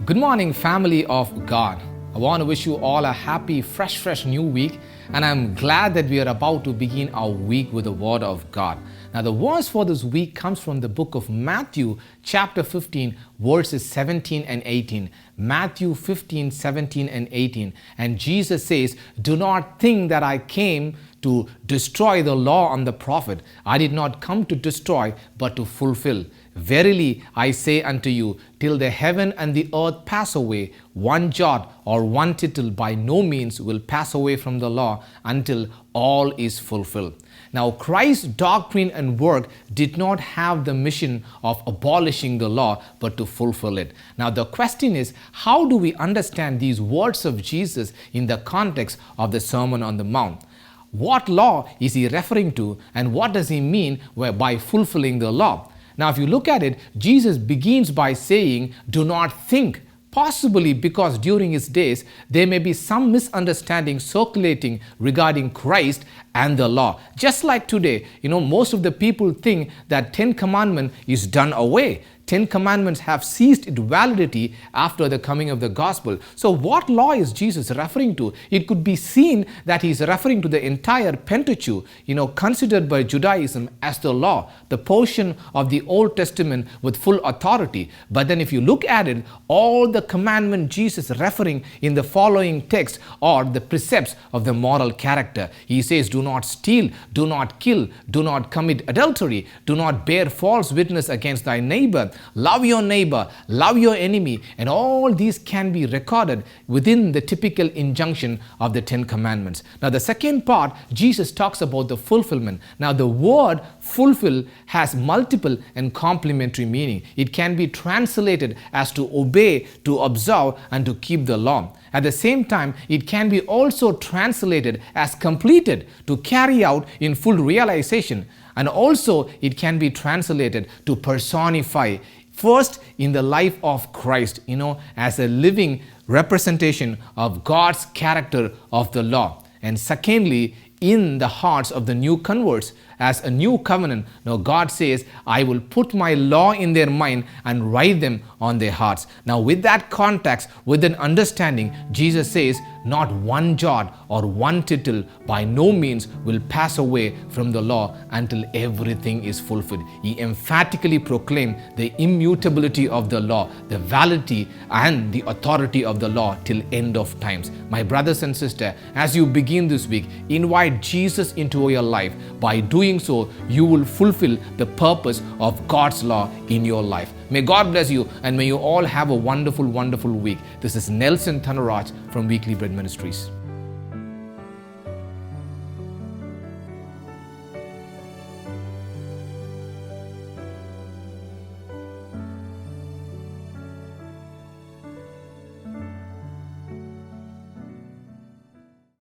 Good morning, family of God. I want to wish you all a happy, fresh new week, and I'm glad that we are about to begin our week with the Word of God. Now, the verse for this week comes from the book of Matthew, chapter 15, verses 17 and 18. Matthew 15, 17 and 18. And Jesus says, "Do not think that I came to destroy the law and the prophet. I did not come to destroy, but to fulfill. Verily I say unto you, till the heaven and the earth pass away, one jot or one tittle by no means will pass away from the law until all is fulfilled." Now, Christ's doctrine and work did not have the mission of abolishing the law, but to fulfill it. Now, the question is, how do we understand these words of Jesus in the context of the Sermon on the Mount? What law is he referring to, and what does he mean by fulfilling the law? Now, if you look at it, Jesus begins by saying, "Do not think," possibly because during his days, there may be some misunderstanding circulating regarding Christ and the law. Just like today, most of the people think that 10 Commandments is done away. 10 Commandments have ceased its validity after the coming of the gospel. So what law is Jesus referring to? It could be seen that he's referring to the entire Pentateuch, considered by Judaism as the law, the portion of the Old Testament with full authority. But then if you look at it, all the commandments Jesus referring in the following text are the precepts of the moral character. He says, "Do not steal, do not kill, do not commit adultery, do not bear false witness against thy neighbor, love your neighbor, love your enemy," and all these can be recorded within the typical injunction of the 10 Commandments. Now, the second part, Jesus talks about the fulfillment. Now, the word fulfill has multiple and complementary meaning. It can be translated as to obey, to observe, and to keep the law. At the same time, it can be also translated as completed, to carry out in full realization. And also, it can be translated to personify. First, in the life of Christ, as a living representation of God's character of the law. And secondly, in the hearts of the new converts, as a new covenant. Now, God says, "I will put my law in their mind and write them on their hearts." Now, with that context, with an understanding, Jesus says, not one jot or one tittle by no means will pass away from the law until everything is fulfilled. He emphatically proclaimed the immutability of the law, the validity and the authority of the law till end of times. My brothers and sisters, as you begin this week, invite Jesus into your life. By doing so, you will fulfill the purpose of God's law in your life. May God bless you, and may you all have a wonderful week. This is Nelson Thanaraj from Weekly Bread Ministries.